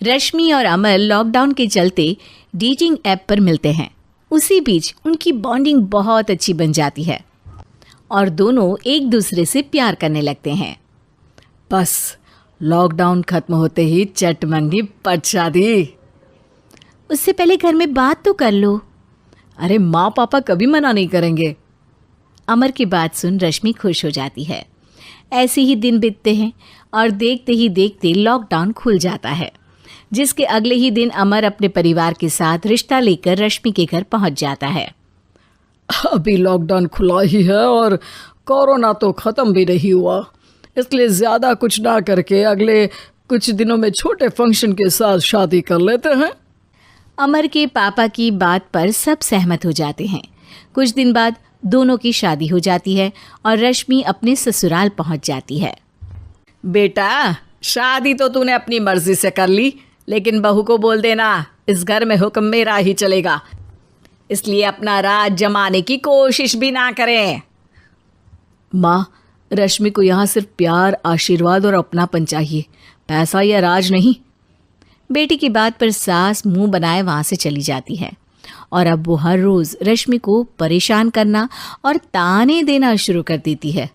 रश्मि और अमर लॉकडाउन के चलते डेटिंग ऐप पर मिलते हैं। उसी बीच उनकी बॉन्डिंग बहुत अच्छी बन जाती है और दोनों एक दूसरे से प्यार करने लगते हैं। बस लॉकडाउन खत्म होते ही चट मंगी पट शादी। उससे पहले घर में बात तो कर लो। अरे माँ पापा कभी मना नहीं करेंगे। अमर की बात सुन रश्मि खुश हो जाती है। ऐसे ही दिन बीतते हैं और देखते ही देखते लॉकडाउन खुल जाता है, जिसके अगले ही दिन अमर अपने परिवार के साथ रिश्ता लेकर रश्मि के घर पहुंच जाता है। अभी लॉकडाउन खुला ही है और कोरोना तो ख़त्म भी नहीं हुआ, इसलिए ज़्यादा कुछ ना करके अगले कुछ दिनों में छोटे फंक्शन के साथ शादी कर लेते हैं। अमर के पापा की बात पर सब सहमत हो जाते हैं। कुछ दिन बाद दोनों की शादी हो जाती है और रश्मि अपने ससुराल पहुंच जाती है। बेटा, शादी तो तूने अपनी मर्जी से कर ली, लेकिन बहू को बोल देना इस घर में हुक्म मेरा ही चलेगा, इसलिए अपना राज जमाने की कोशिश भी ना करें। माँ, रश्मि को यहाँ सिर्फ प्यार, आशीर्वाद और अपनापन चाहिए, पैसा या राज नहीं। बेटी की बात पर सास मुंह बनाए वहाँ से चली जाती है और अब वो हर रोज़ रश्मि को परेशान करना और ताने देना शुरू कर देती है।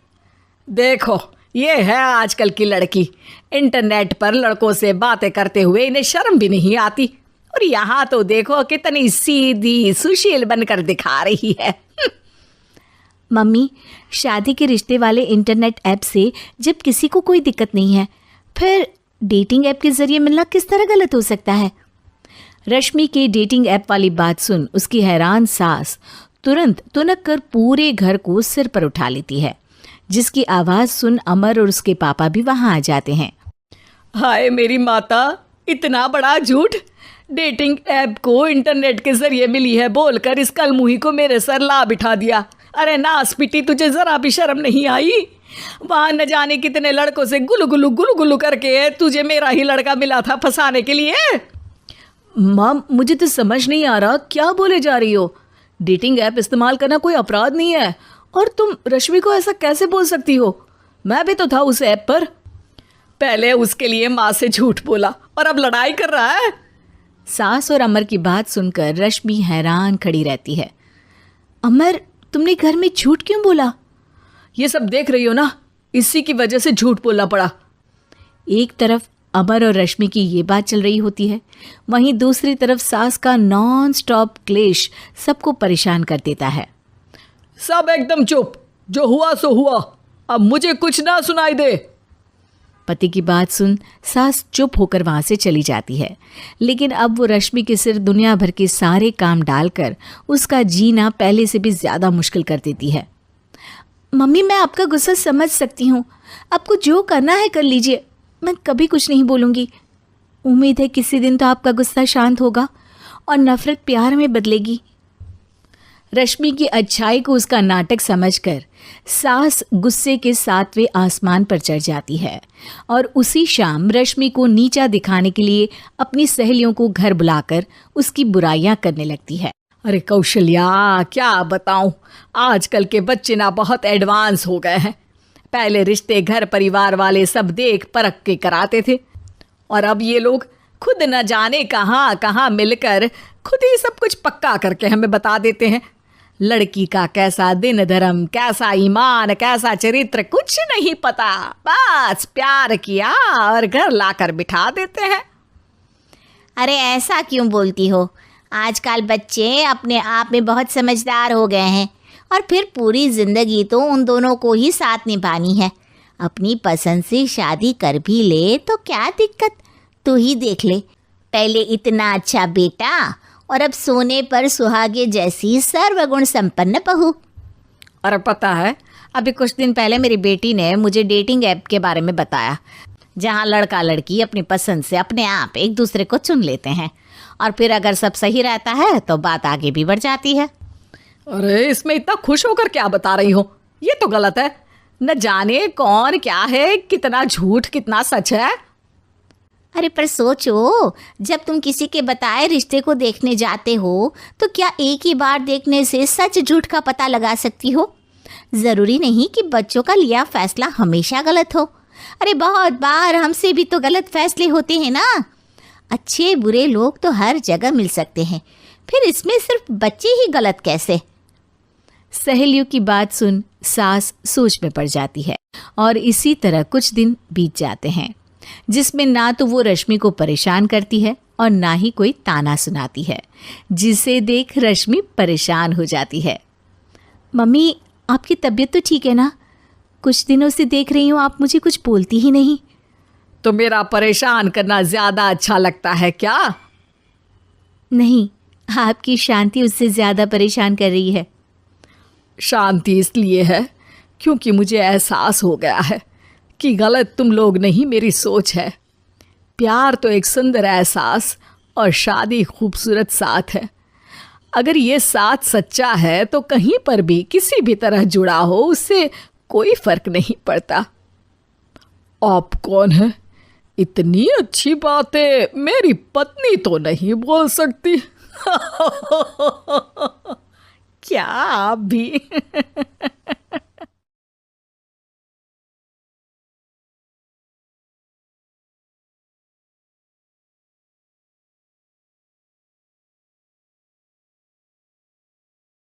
देखो, ये है आजकल की लड़की, इंटरनेट पर लड़कों से बातें करते हुए इन्हें शर्म भी नहीं आती, और यहाँ तो देखो कितनी सीधी सुशील बनकर दिखा रही है। मम्मी, शादी के रिश्ते वाले इंटरनेट ऐप से जब किसी को कोई दिक्कत नहीं है, फिर डेटिंग ऐप के जरिए मिलना किस तरह गलत हो सकता है? रश्मि के डेटिंग ऐप वाली बात सुन उसकी हैरान सास तुरंत तुनक कर पूरे घर को सिर पर उठा लेती है, जिसकी आवाज़ सुन अमर और उसके पापा भी वहाँ आ जाते हैं। हाय मेरी माता, इतना बड़ा झूठ! डेटिंग ऐप को इंटरनेट के जरिए मिली है बोलकर इस कलमुही को मेरे सर ला बिठा दिया। अरे नास पिटी, तुझे जरा भी शर्म नहीं आई? वहाँ न जाने कितने लड़कों से गुलू गुलू करके तुझे मेरा ही लड़का मिला था फंसाने के लिए। माँ, मुझे तो समझ नहीं आ रहा क्या बोले जा रही हो। डेटिंग ऐप इस्तेमाल करना कोई अपराध नहीं है, और तुम रश्मि को ऐसा कैसे बोल सकती हो? मैं भी तो था उस ऐप पर। पहले उसके लिए माँ से झूठ बोला और अब लड़ाई कर रहा है। सास और अमर की बात सुनकर रश्मि हैरान खड़ी रहती है। अमर, तुमने घर में झूठ क्यों बोला? ये सब देख रही हो ना, इसी की वजह से झूठ बोलना पड़ा। एक तरफ अमर और रश्मि की ये बात चल रही होती है, वहीं दूसरी तरफ सास का नॉन स्टॉप क्लेश सबको परेशान कर देता है। सब एकदम चुप, जो हुआ सो हुआ, अब मुझे कुछ ना सुनाई दे। पति की बात सुन सास चुप होकर वहाँ से चली जाती है, लेकिन अब वो रश्मि के सिर दुनिया भर के सारे काम डालकर उसका जीना पहले से भी ज़्यादा मुश्किल कर देती है। मम्मी, मैं आपका गुस्सा समझ सकती हूँ, आपको जो करना है कर लीजिए, मैं कभी कुछ नहीं बोलूँगी। उम्मीद है किसी दिन तो आपका गुस्सा शांत होगा और नफ़रत प्यार में बदलेगी। रश्मि की अच्छाई को उसका नाटक समझकर सास गुस्से के 7वें आसमान पर चढ़ जाती है और उसी शाम रश्मि को नीचा दिखाने के लिए अपनी सहेलियों को घर बुलाकर उसकी बुराइयां करने लगती है। अरे कौशल्या, क्या बताऊं, आजकल के बच्चे ना बहुत एडवांस हो गए हैं। पहले रिश्ते घर परिवार वाले सब देख परख के कराते थे, और अब ये लोग खुद न जाने कहाँ कहाँ मिलकर खुद ही सब कुछ पक्का करके हमें बता देते हैं। लड़की का कैसा दिन धर्म, कैसा ईमान, कैसा चरित्र कुछ नहीं पता, बस प्यार किया और घर लाकर बिठा देते हैं। अरे ऐसा क्यों बोलती हो? आजकल बच्चे अपने आप में बहुत समझदार हो गए हैं, और फिर पूरी ज़िंदगी तो उन दोनों को ही साथ निभानी है। अपनी पसंद से शादी कर भी ले तो क्या दिक्कत? तू ही देख ले, पहले इतना अच्छा बेटा और अब सोने पर सुहागे जैसी सर्वगुण संपन्न बहू। और पता है, अभी कुछ दिन पहले मेरी बेटी ने मुझे डेटिंग ऐप के बारे में बताया, जहाँ लड़का लड़की अपनी पसंद से अपने आप एक दूसरे को चुन लेते हैं, और फिर अगर सब सही रहता है तो बात आगे भी बढ़ जाती है। अरे इसमें इतना खुश होकर क्या बता रही हो? ये तो गलत है। न जाने कौन क्या है, कितना झूठ कितना सच है। अरे पर सोचो, जब तुम किसी के बताए रिश्ते को देखने जाते हो तो क्या एक ही बार देखने से सच झूठ का पता लगा सकती हो? ज़रूरी नहीं कि बच्चों का लिया फैसला हमेशा गलत हो। अरे बहुत बार हमसे भी तो गलत फैसले होते हैं ना। अच्छे बुरे लोग तो हर जगह मिल सकते हैं, फिर इसमें सिर्फ बच्चे ही गलत कैसे? सहेलियों की बात सुन सास सोच में पड़ जाती है और इसी तरह कुछ दिन बीत जाते हैं जिसमें ना तो वो रश्मि को परेशान करती है और ना ही कोई ताना सुनाती है, जिसे देख रश्मि परेशान हो जाती है। मम्मी, आपकी तबीयत तो ठीक है ना? कुछ दिनों से देख रही हूँ आप मुझे कुछ बोलती ही नहीं। तो मेरा परेशान करना ज्यादा अच्छा लगता है क्या? नहीं, आपकी शांति उससे ज्यादा परेशान कर रही है। शांति इसलिए है क्योंकि मुझे एहसास हो गया है कि गलत तुम लोग नहीं, मेरी सोच है। प्यार तो एक सुंदर एहसास और शादी खूबसूरत साथ है। अगर ये साथ सच्चा है तो कहीं पर भी किसी भी तरह जुड़ा हो उससे कोई फर्क नहीं पड़ता। आप कौन है? इतनी अच्छी बातें मेरी पत्नी तो नहीं बोल सकती। क्या आप भी?